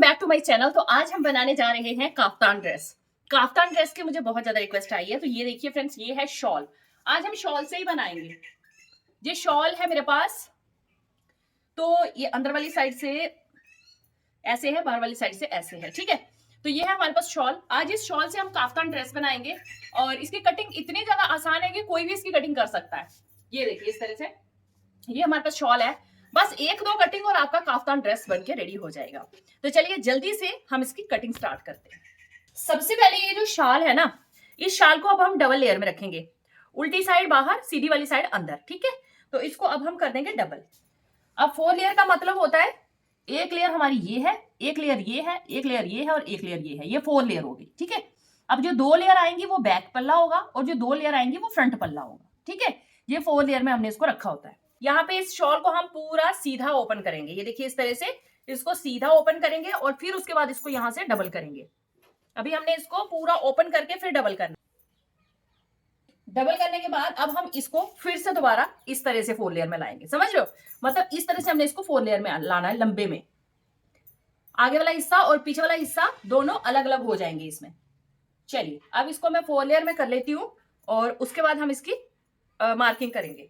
Back to my channel. तो आज हम बनाने जा रहे हैं काफ्तान ड्रेस। काफ्तान ड्रेस की मुझे बहुत ज्यादा रिक्वेस्ट आई है, तो ये देखिए फ्रेंड्स, ये है शॉल। आज हम शॉल से ही बनाएंगे। ये शॉल है मेरे पास, तो ये अंदर वाली साइड से ऐसे है, बाहर वाली साइड से ऐसे है, ठीक है। तो ये है हमारे पास शॉल। आज इस शॉल से हम काफ्तान ड्रेस बनाएंगे और इसकी कटिंग इतनी ज्यादा आसान है कि कोई भी इसकी कटिंग कर सकता है। ये देखिए इस तरह से ये हमारे पास शॉल है। बस एक दो कटिंग और आपका काफ्तान ड्रेस बनके रेडी हो जाएगा। तो चलिए जल्दी से हम इसकी कटिंग स्टार्ट करते हैं। सबसे पहले ये जो शाल है ना, इस शाल को अब हम डबल लेयर में रखेंगे। उल्टी साइड बाहर, सीधी वाली साइड अंदर, ठीक है। तो इसको अब हम कर देंगे डबल। अब 4 लेयर का मतलब होता है एक लेयर हमारी ये है, एक लेयर ये है, एक लेयर ये है और एक लेयर ये है। ये 4 लेयर होगी, ठीक है। अब जो 2 लेयर आएंगी वो बैक पल्ला होगा और जो 2 लेयर आएंगी वो फ्रंट पल्ला होगा, ठीक है। ये 4 लेयर में हमने इसको रखा होता है। यहाँ पे इस शॉल को हम पूरा सीधा ओपन करेंगे। ये देखिए इस तरह से इसको सीधा ओपन करेंगे और फिर उसके बाद इसको यहां से डबल करेंगे। अभी हमने इसको पूरा ओपन करके फिर डबल करना। डबल करने के बाद अब हम इसको फिर से दोबारा इस तरह से 4 लेयर में लाएंगे, समझ लो। मतलब इस तरह से हमने इसको 4 लेयर में लाना है, लंबे में। आगे वाला हिस्सा और पीछे वाला हिस्सा दोनों अलग अलग हो जाएंगे इसमें। चलिए अब इसको मैं 4 लेयर में कर लेती हूँ और उसके बाद हम इसकी मार्किंग करेंगे।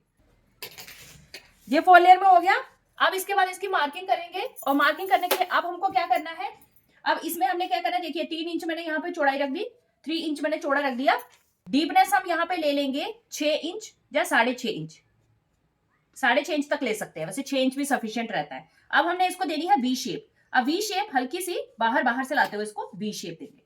ये 4 लेयर में हो गया। अब इसके बाद इसकी मार्किंग करेंगे और मार्किंग करने के लिए अब हमको क्या करना है, अब इसमें हमने क्या करना है, देखिए 3 इंच मैंने यहाँ पे चौड़ाई रख दी, 3 इंच मैंने चौड़ा रख दिया। डीपनेस हम यहाँ पे ले लेंगे 6 इंच या 6.5 इंच, 6.5 इंच तक ले सकते हैं, वैसे 6 इंच भी सफिशियंट रहता है। अब हमने इसको देनी है वी शेप। अब वी शेप हल्की सी बाहर बाहर से लाते हुए इसको वी शेप देंगे।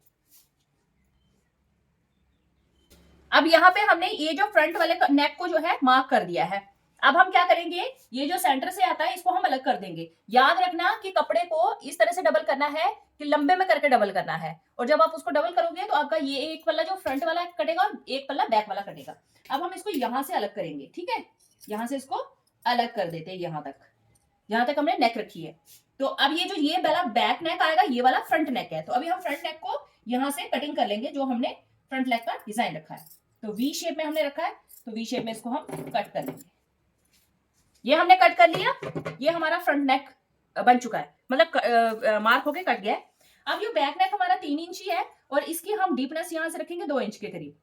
अब यहाँ पे हमने ये जो फ्रंट वाले नेक को जो है मार्क कर दिया है। अब हम क्या करेंगे, ये जो सेंटर से आता है इसको हम अलग कर देंगे। याद रखना कि कपड़े को इस तरह से डबल करना है कि लंबे में करके डबल करना है, और जब आप उसको डबल करोगे तो आपका ये एक पल्ला जो फ्रंट वाला कटेगा और एक पल्ला बैक वाला कटेगा। अब हम इसको यहां से अलग करेंगे, ठीक है। यहां से इसको अलग कर देते हैं, यहां तक हमने नेक रखी है। तो अब ये जो ये वाला बैक नेक आएगा, ये वाला फ्रंट नेक है। तो अभी हम फ्रंट नेक को यहां से कटिंग कर लेंगे, जो हमने फ्रंट नेक का डिजाइन रखा है। तो वी शेप में हमने रखा है, तो वी शेप में इसको हम कट कर लेंगे। ये हमने कट कर लिया, ये हमारा फ्रंट नेक बन चुका है, मतलब मार्क होके कट गया है। अब ये बैक नेक हमारा 3 इंच ही है और इसकी हम डीपनेस यहां से रखेंगे 2 इंच के करीब,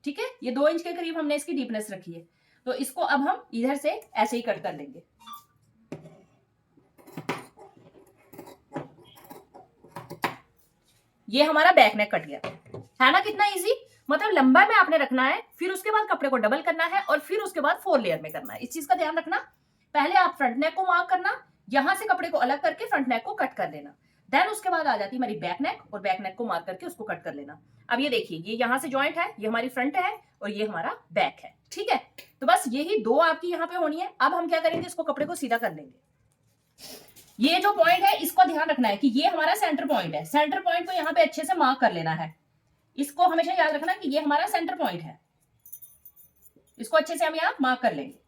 ठीक है। ये 2 इंच के करीब हमने इसकी डीपनेस रखी है। तो इसको अब हम इधर से ऐसे ही कट कर लेंगे। ये हमारा बैक नेक कट गया है ना, कितना इजी। मतलब लंबा में आपने रखना है, फिर उसके बाद कपड़े को डबल करना है और फिर उसके बाद 4 लेयर में करना है। इस चीज का ध्यान रखना। पहले आप फ्रंट नेक को मार्क करना, यहां से कपड़े को अलग करके फ्रंट नेक को कट कर लेना। देन उसके बाद आ जाती है हमारी बैक नेक, और बैक नेक को मार्क करके उसको कट कर लेना। अब ये देखिए, ये यहां से ज्वाइंट है, ये हमारी फ्रंट है और ये हमारा बैक है, ठीक है। तो बस यही दो आपकी यहाँ पे होनी है। अब हम क्या करेंगे, इसको कपड़े को सीधा कर लेंगे। ये जो पॉइंट है इसको ध्यान रखना है कि ये हमारा सेंटर पॉइंट है। सेंटर पॉइंट को यहाँ पे अच्छे से मार्क कर लेना है। इसको हमेशा याद रखना कि ये हमारा सेंटर पॉइंट है। इसको अच्छे से हम यहाँ मार्क कर लेंगे।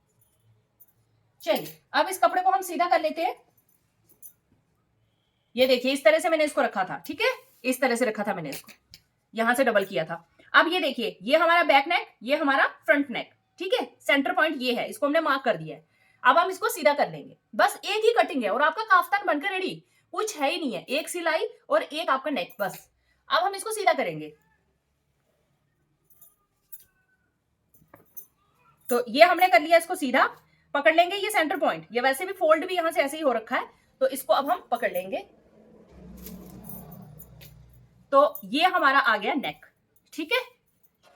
चलिए अब इस कपड़े को हम सीधा कर लेते हैं। ये देखिए इस तरह से मैंने इसको रखा था, ठीक है। इस तरह से रखा था मैंने इसको, यहां से डबल किया था। अब ये देखिए, ये हमारा बैक नेक, ये हमारा फ्रंट नेक, ठीक है। सेंटर पॉइंट ये है, इसको हमने मार्क कर दिया है। अब हम इसको सीधा कर लेंगे। बस एक ही कटिंग है और आपका काफ्तान बनकर रेडी। कुछ है ही नहीं है, एक सिलाई और एक आपका नेक, बस। अब हम इसको सीधा करेंगे। तो ये हमने कर लिया, इसको सीधा पकड़ लेंगे। ये सेंटर पॉइंट, ये वैसे भी फोल्ड भी यहां से ऐसे ही हो रखा है, तो इसको अब हम पकड़ लेंगे। तो ये हमारा आ गया नेक, ठीक है।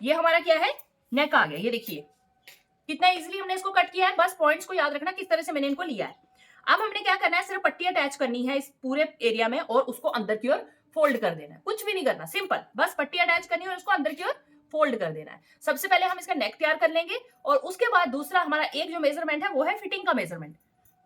ये हमारा क्या है, नेक आ गया। ये देखिए कितना इजीली हमने इसको कट किया है। बस पॉइंट्स को याद रखना किस तरह से मैंने इनको लिया है। अब हमने क्या करना है, सिर्फ पट्टी अटैच करनी है इस पूरे एरिया में और उसको अंदर की ओर फोल्ड कर देना है। कुछ भी नहीं करना, सिंपल बस पट्टी अटैच करनी है और उसको अंदर की ओर फोल्ड कर देना है। सबसे पहले हम इसका नेक तैयार कर लेंगे और उसके बाद दूसरा हमारा एक जो मेजरमेंट है वो है फिटिंग का मेजरमेंट।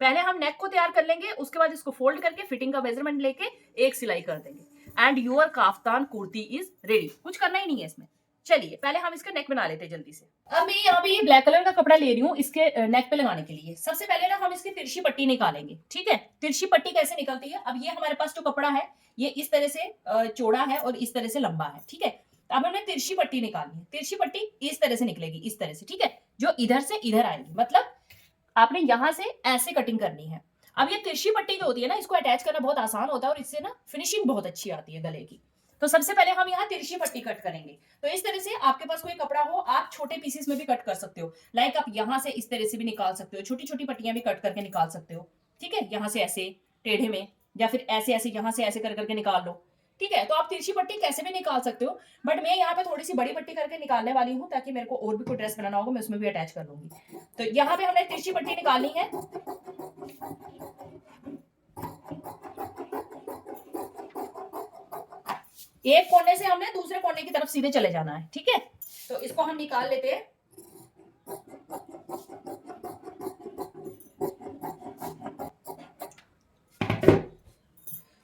पहले हम नेक को तैयार कर लेंगे, उसके बाद इसको फोल्ड करके फिटिंग का मेजरमेंट लेके एक सिलाई कर देंगे and your kaftan kurti is ready. कुछ करना ही नहीं है इसमें। चलिए पहले हम इसका नेक बना लेते हैं जल्दी से। अब मैं यहाँ पे ये ब्लैक कलर का कपड़ा ले रही हूँ इसके नेक पे लगाने के लिए। सबसे पहले ना हम इसकी तिरछी पट्टी निकालेंगे, ठीक है। तिरछी पट्टी कैसे निकलती है, अब ये हमारे पास जो कपड़ा है ये इस तरह से चौड़ा है और इस तरह से लंबा है, ठीक है। अब हमने तिरछी पट्टी निकालनी है। तिरछी पट्टी इस तरह से निकलेगी, इस तरह से, ठीक है। जो इधर से इधर आएगी, मतलब आपने यहां से ऐसे कटिंग करनी है। अब ये तिरछी पट्टी जो होती है ना, इसको अटैच करना बहुत आसान होता है और इससे ना फिनिशिंग बहुत अच्छी आती है गले की। तो सबसे पहले हम यहाँ तिरछी पट्टी कट करेंगे। तो इस तरह से आपके पास कोई कपड़ा हो, आप छोटे पीसेस में भी कट कर सकते हो। लाइक आप यहाँ से इस तरह से भी निकाल सकते हो, छोटी छोटी पट्टियां भी कट करके निकाल सकते हो। ठीक है, यहाँ से ऐसे टेढ़े में, या फिर ऐसे ऐसे यहाँ से ऐसे कर करके निकाल लो। ठीक है, तो आप तिरछी पट्टी कैसे भी निकाल सकते हो, बट मैं यहाँ पे थोड़ी सी बड़ी पट्टी करके निकालने वाली हूँ, ताकि मेरे को और भी कोई ड्रेस बनाना होगा मैं उसमें भी अटैच कर लूंगी। तो यहाँ पे हमने तिरछी पट्टी निकालनी है। एक कोने से हमने दूसरे कोने की तरफ सीधे चले जाना है। ठीक है, तो इसको हम निकाल लेते हैं।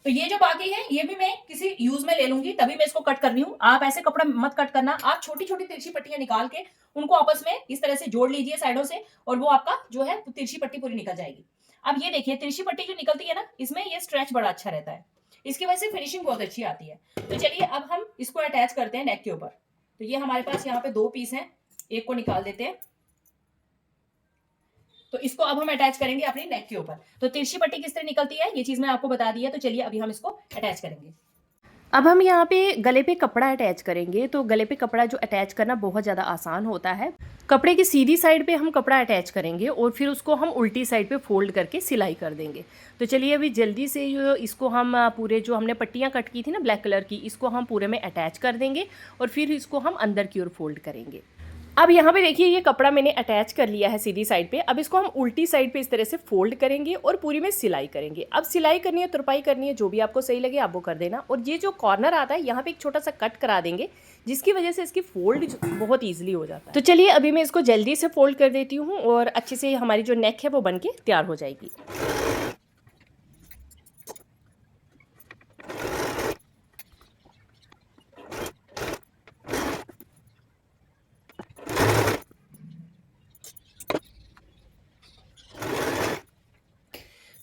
तो ये जो बाकी है ये भी मैं किसी यूज में ले लूंगी, तभी मैं इसको कट कर रही हूँ। आप ऐसे कपड़ा मत कट करना, आप छोटी छोटी तिरछी पट्टियां निकाल के उनको आपस में इस तरह से जोड़ लीजिए साइडों से, और वो आपका जो है तिरछी पट्टी पूरी निकल जाएगी। अब ये देखिए तिरछी पट्टी जो निकलती है ना, इसमें ये स्ट्रेच बड़ा अच्छा रहता है, इसकी वजह से फिनिशिंग बहुत अच्छी आती है। तो चलिए अब हम इसको अटैच करते हैं नेक के ऊपर। तो ये हमारे पास यहाँ पे 2 पीस हैं, एक को निकाल देते हैं। तो इसको अब हम अटैच करेंगे अपनी नेक के ऊपर। तो तिरछी पट्टी किस तरह निकलती है ये चीज मैं आपको बता दी है। तो चलिए अभी हम इसको अटैच करेंगे। अब हम यहाँ पे गले पे कपड़ा अटैच करेंगे। तो गले पे कपड़ा जो अटैच करना बहुत ज़्यादा आसान होता है। कपड़े की सीधी साइड पे हम कपड़ा अटैच करेंगे और फिर उसको हम उल्टी साइड पे फोल्ड करके सिलाई कर देंगे। तो चलिए अभी जल्दी से जो इसको हम पूरे जो हमने पट्टियाँ कट की थी ना ब्लैक कलर की, इसको हम पूरे में अटैच कर देंगे और फिर इसको हम अंदर की ओर फोल्ड करेंगे। अब यहाँ पे देखिए ये कपड़ा मैंने अटैच कर लिया है सीधी साइड पे। अब इसको हम उल्टी साइड पे इस तरह से फोल्ड करेंगे और पूरी में सिलाई करेंगे। अब सिलाई करनी है, तुरपाई करनी है, जो भी आपको सही लगे आप वो कर देना। और ये जो कॉर्नर आता है यहाँ पे एक छोटा सा कट करा देंगे, जिसकी वजह से इसकी फोल्ड बहुत ईजिली हो जाता है। तो चलिए अभी मैं इसको जल्दी से फोल्ड कर देती हूँ और अच्छे से हमारी जो नेक है वो बन के तैयार हो जाएगी।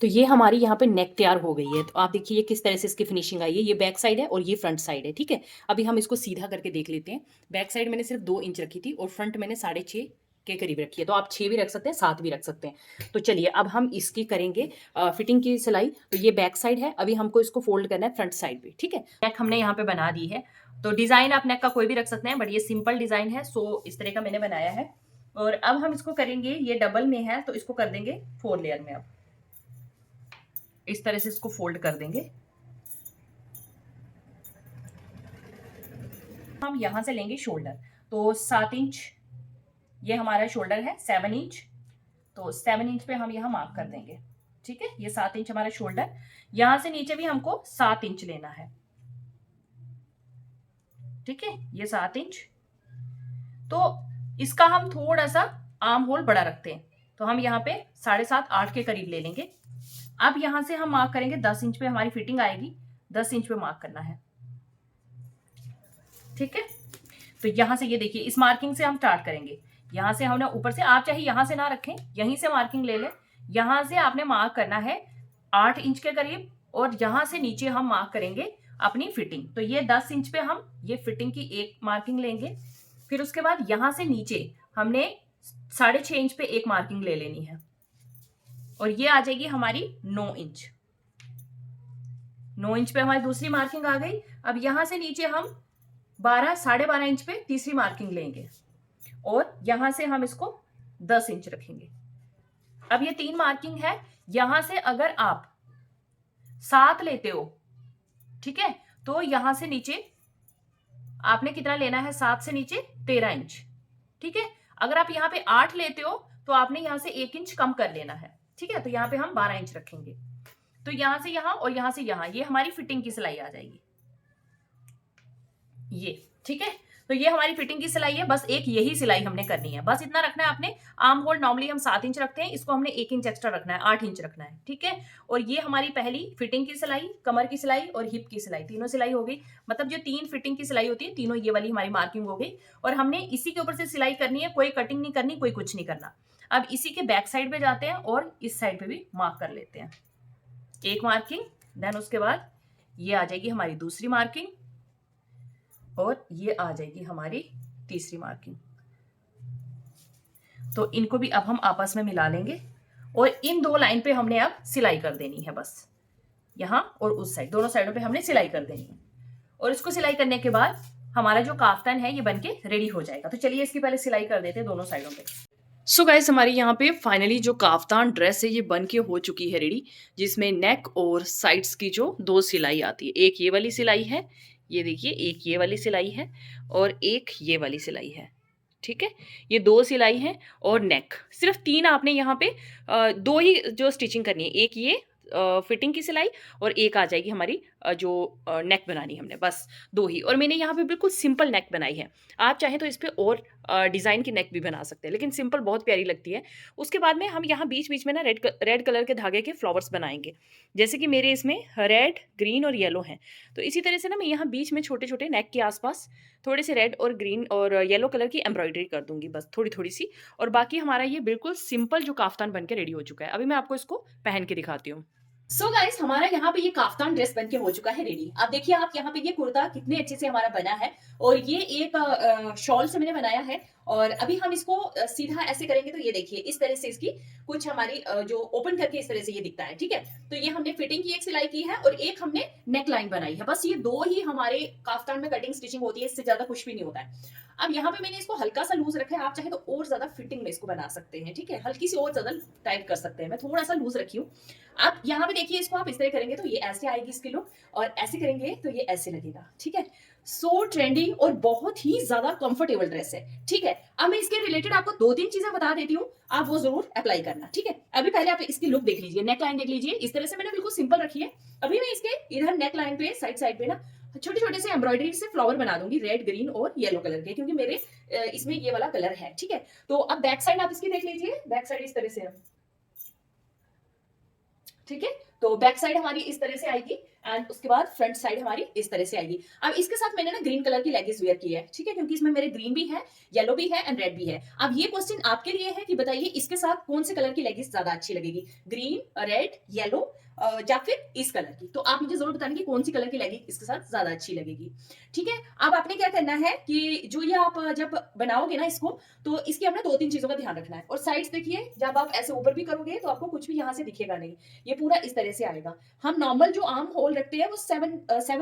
तो ये हमारी यहाँ पे नेक तैयार हो गई है। तो आप देखिए ये किस तरह से इसकी फिनिशिंग आई है। ये बैक साइड है और ये फ्रंट साइड है। ठीक है, अभी हम इसको सीधा करके देख लेते हैं। बैक साइड मैंने सिर्फ 2 इंच रखी थी और फ्रंट मैंने 6.5 के करीब रखी है। तो आप 6 भी रख सकते हैं, 7 भी रख सकते हैं। तो चलिए अब हम इसकी करेंगे फिटिंग की सिलाई। तो ये बैक साइड है, अभी हमको इसको फोल्ड करना है फ्रंट साइड पे। ठीक है, नेक हमने यहाँ पे बना दी है। तो डिजाइन आप नेक का कोई भी रख सकते हैं, बट ये सिंपल डिजाइन है, सो इस तरह का मैंने बनाया है। और अब हम इसको करेंगे, ये डबल में है तो इसको कर देंगे 4 लेयर में। अब इस तरह से इसको फोल्ड कर देंगे। हम यहां से लेंगे शोल्डर। तो 7 इंच ये हमारा शोल्डर है, 7 इंच। तो 7 इंच पे हम यहां मार्क कर देंगे। ठीक है, ये 7 इंच हमारा शोल्डर। यहां से नीचे भी हमको 7 इंच लेना है। ठीक है, ये 7 इंच। तो इसका हम थोड़ा सा आर्म होल बड़ा रखते हैं, तो हम यहाँ पे 7.5 8 के करीब ले लेंगे। अब यहां से हम मार्क करेंगे 10 इंच पे हमारी फिटिंग आएगी, 10 इंच पे मार्क करना है। ठीक है, तो यहां से ये देखिए इस मार्किंग से हम स्टार्ट करेंगे। यहां से हमने ऊपर से, आप चाहे यहां से ना रखें, यहीं से मार्किंग ले लें। यहां से आपने मार्क करना है 8 इंच के करीब, और यहां से नीचे हम मार्क करेंगे अपनी फिटिंग। तो ये 10 इंच पे हम ये फिटिंग की एक मार्किंग लेंगे। फिर उसके बाद यहां से नीचे हमने 6.5 इंच पे एक मार्किंग ले लेनी है, और ये आ जाएगी हमारी 9 इंच। 9 इंच पे हमारी दूसरी मार्किंग आ गई। अब यहां से नीचे हम 12 इंच पे तीसरी मार्किंग लेंगे, और यहां से हम इसको 10 इंच रखेंगे। अब ये 3 मार्किंग है। यहां से अगर आप 7 लेते हो, ठीक है, तो यहां से नीचे आपने कितना लेना है, 7 से नीचे 13 इंच। ठीक है, अगर आप यहाँ पे 8 लेते हो तो आपने यहां से 1 इंच कम कर लेना है। ठीक है, तो यहाँ पे हम 12 इंच रखेंगे। तो यहां से यहां और यहां से यहां, ये हमारी फिटिंग की सिलाई आ जाएगी ये। ठीक है, तो ये हमारी फिटिंग की सिलाई है। बस एक यही सिलाई हमने करनी है, बस इतना रखना है आपने। आर्म होल नॉर्मली हम 7 इंच रखते हैं, इसको हमने 1 इंच एक्स्ट्रा रखना है, 8 इंच रखना है। ठीक है, और ये हमारी पहली फिटिंग की सिलाई, कमर की सिलाई और हिप की सिलाई, तीनों सिलाई हो गई। मतलब जो 3 फिटिंग की सिलाई होती है, तीनों ये वाली हमारी मार्किंग हो गई। और हमने इसी के ऊपर से सिलाई करनी है, कोई कटिंग नहीं करनी, कोई कुछ नहीं करना। अब इसी के बैक साइड पे जाते हैं और इस साइड पे भी मार्क कर लेते हैं एक मार्किंग। देन उसके बाद ये आ जाएगी हमारी दूसरी मार्किंग, और ये आ जाएगी हमारी तीसरी मार्किंग। तो इनको भी अब हम आपस में मिला लेंगे, और इन 2 लाइन पे हमने अब सिलाई कर देनी है, बस यहाँ और उस साइड, दोनों साइडों पे हमने सिलाई कर देनी है। और इसको सिलाई करने के बाद हमारा जो काफ्तान है ये बनके रेडी हो जाएगा। तो चलिए इसकी पहले सिलाई कर देते हैं दोनों साइडों पे। सो गाइस, हमारी यहाँ पे फाइनली जो काफ्तान ड्रेस है ये बन के हो चुकी है रेडी, जिसमें नेक और साइड्स की जो 2 सिलाई आती है। एक ये वाली सिलाई है, ये देखिए, एक ये वाली सिलाई है और एक ये वाली सिलाई है। ठीक है, ये 2 सिलाई हैं और नेक सिर्फ 3 आपने यहाँ पे 2 ही जो स्टिचिंग करनी है। एक ये फिटिंग की सिलाई और एक आ जाएगी हमारी जो नेक बनानी है हमने, बस 2 ही। और मैंने यहाँ पे बिल्कुल सिंपल नेक बनाई है। आप चाहें तो इस पे और डिज़ाइन की नेक भी बना सकते हैं, लेकिन सिंपल बहुत प्यारी लगती है। उसके बाद में हम यहाँ बीच बीच में ना रेड कलर के धागे के फ्लावर्स बनाएंगे, जैसे कि मेरे इसमें रेड, ग्रीन और येलो हैं। तो इसी तरह से ना मैं यहाँ बीच में छोटे छोटे नेक के आसपास थोड़े से रेड और ग्रीन और येलो कलर की एम्ब्रॉयडरी कर दूंगी, बस थोड़ी थोड़ी सी। और बाकी हमारा ये बिल्कुल सिंपल जो काफ्तान बन के रेडी हो चुका है। अभी मैं आपको इसको पहन के दिखाती हूँ। सो गाइस, हमारा यहाँ पे ये काफ्तान ड्रेस बन के हो चुका है रेडी। अब देखिए आप यहाँ पे ये कुर्ता कितने अच्छे से हमारा बना है, और ये एक शॉल से मैंने बनाया है। और अभी हम इसको सीधा ऐसे करेंगे तो ये देखिए इस तरह से इसकी कुछ हमारी जो ओपन करके इस तरह से ये दिखता है। ठीक है, तो ये हमने फिटिंग की एक सिलाई की है और एक हमने नेक लाइन बनाई है। बस ये 2 ही हमारे काफ्तान में कटिंग स्टिचिंग होती है, इससे ज्यादा कुछ भी नहीं होता है। अब यहाँ पे मैंने इसको हल्का सा लूज रखा है, आप चाहे तो और ज्यादा फिटिंग में इसको बना सकते हैं। ठीक है, हल्की सी और ज्यादा टाइट कर सकते हैं, मैं थोड़ा सा लूज रखी हूँ। आप यहाँ पे देखिए, इसको आप इस तरह करेंगे तो ये ऐसे आएगी इसकी लुक, और ऐसे करेंगे तो ये ऐसे लगेगा। ठीक है, सो ट्रेंडी और बहुत ही ज्यादा कंफर्टेबल ड्रेस है। ठीक है, अब मैं इसके रिलेटेड आपको 2-3 चीजें बता देती हूँ, आप वो जरूर अप्लाई करना। ठीक है, अभी पहले आप इसकी लुक देख लीजिए, नेक लाइन देख लीजिए, इस तरह से मैंने बिल्कुल सिंपल रखी है। अभी मैं इसके इधर नेक लाइन पे साइड साइड पे ना छोटे छोटे से एम्ब्रॉयडरी से फ्लावर बना दूंगी, रेड, ग्रीन और येलो कलर के, क्योंकि मेरे इसमें ये वाला कलर है। ठीक है, तो अब बैक साइड आप इसकी देख लीजिए, बैक साइड इस तरह से है। ठीक है, तो बैक साइड हमारी इस तरह से आएगी एंड उसके बाद फ्रंट साइड हमारी इस तरह से आएगी। अब इसके साथ मैंने ना ग्रीन कलर की लेगिंग्स वेयर की है। ठीक है, क्योंकि इसमें मेरे ग्रीन भी है, येलो भी है एंड रेड भी है। अब ये क्वेश्चन आपके लिए है कि बताइए इसके साथ कौन से कलर की लेगिंग्स ज्यादा अच्छी लगेगी, ग्रीन, रेड, येलो या फिर इस कलर की। तो आप मुझे जरूर बताना कि कौन सी कलर की लेगिंग इसके साथ ज्यादा अच्छी लगेगी। ठीक है, अब आपने क्या करना है कि जो ये आप जब बनाओगे ना इसको, तो इसकी हमने 2-3 चीजों का ध्यान रखना है। और साइड्स देखिए, जब आप ऐसे ऊपर भी करोगे तो आपको कुछ भी यहाँ से दिखेगा नहीं, ये पूरा इस तरह से आएगा। हम नॉर्मल जो आर्म होल रखते हैं वो 7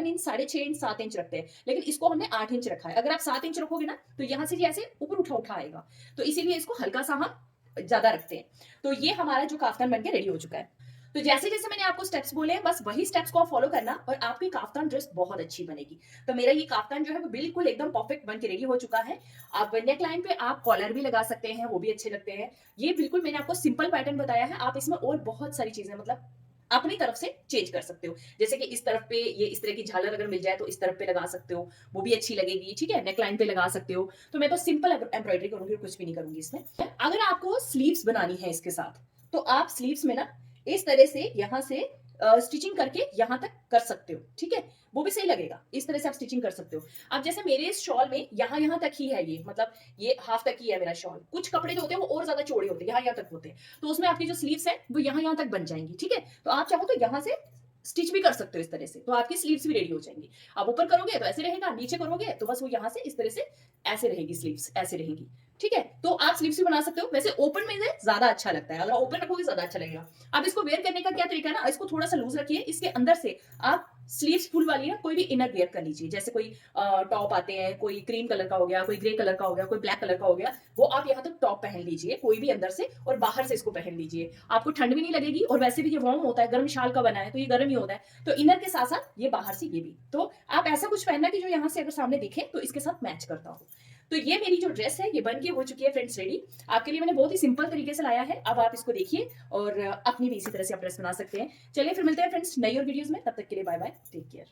इंच, 6.5 इंच, 7 इंच रखते हैं, लेकिन इसको हमने 8 इंच रखा है। अगर आप 7 इंच रखोगे ना तो यहाँ से ऐसे ऊपर उठा उठा आएगा, तो इसीलिए इसको हल्का सा हम ज्यादा रखते हैं। तो ये हमारा जो काफ्तान बनके रेडी हो चुका है। तो जैसे जैसे मैंने आपको स्टेप्स बोले हैं, बस वही स्टेप्स को आप फॉलो करना और आपकी काफ्तान ड्रेस बहुत अच्छी बनेगी। तो मेरा ये काफ्तान जो है वो बिल्कुल एकदम परफेक्ट बन के रेडी हो चुका है। आप नेक लाइन पे आप कॉलर भी लगा सकते हैं, वो भी अच्छे लगते हैं। ये बिल्कुल मैंने आपको सिंपल पैटर्न बताया है, आप इसमें और बहुत सारी चीजें मतलब अपनी तरफ से चेंज कर सकते हो। जैसे कि इस तरफ पे ये इस तरह की झालर अगर मिल जाए तो इस तरफ पे लगा सकते हो, वो भी अच्छी लगेगी। ठीक है, नेक लाइन पे लगा सकते हो। तो मैं तो सिंपल एम्ब्रॉयडरी करूंगी और कुछ भी नहीं करूंगी इसमें। अगर आपको स्लीव्स बनानी है इसके साथ, तो आप स्लीव्स में ना इस तरह से यहाँ से स्टिचिंग करके यहाँ तक कर सकते हो। ठीक है, वो भी सही लगेगा, इस तरह से आप स्टिचिंग कर सकते हो। अब जैसे मेरे इस शॉल में यहाँ यहाँ तक ही है, ये मतलब ये हाफ तक ही है मेरा शॉल। कुछ कपड़े जो होते हैं वो और ज्यादा चौड़े होते हैं, यहाँ यहाँ तक होते हैं, तो उसमें आपकी जो स्लीव्स है वो यहाँ यहाँ तक बन जाएंगी। ठीक है, तो आप चाहो तो यहाँ से स्टिच भी कर सकते हो इस तरह से, तो आपकी स्लीव्स भी रेडी हो जाएंगी। आप ऊपर करोगे तो ऐसे रहेगा, नीचे करोगे तो बस वो यहाँ से इस तरह से ऐसे रहेगी, स्लीव्स ऐसे रहेंगी। ठीक है, तो आप स्लीव्स भी बना सकते हो। वैसे ओपन में ज्यादा अच्छा लगता है, अगर ओपन रखोगे ज्यादा अच्छा लगेगा। अब इसको वेयर करने का क्या तरीका है ना, इसको थोड़ा सा लूज रखिए, इसके अंदर से आप स्लीव्स फुल वाली ना कोई भी इनर वेयर कर लीजिए। जैसे कोई टॉप आते हैं, कोई क्रीम कलर का हो गया, कोई ग्रे कलर का हो गया, कोई ब्लैक कलर का हो गया, वो आप यहाँ तक टॉप पहन लीजिए कोई भी अंदर से, और बाहर से इसको पहन लीजिए। आपको ठंड भी नहीं लगेगी, और वैसे भी ये वार्म होता है, गर्म शाल का बना है तो ये गर्म ही होता है। तो इनर के साथ साथ ये बाहर से ये भी, तो आप ऐसा कुछ पहनना कि जो यहाँ से अगर सामने दिखे तो इसके साथ मैच करता हो। तो ये मेरी जो ड्रेस है ये बन के हो चुकी है फ्रेंड्स रेडी। आपके लिए मैंने बहुत ही सिंपल तरीके से लाया है। अब आप इसको देखिए और अपनी भी इसी तरह से आप ड्रेस बना सकते हैं। चलिए फिर मिलते हैं फ्रेंड्स नई और वीडियोस में, तब तक के लिए बाय बाय, टेक केयर।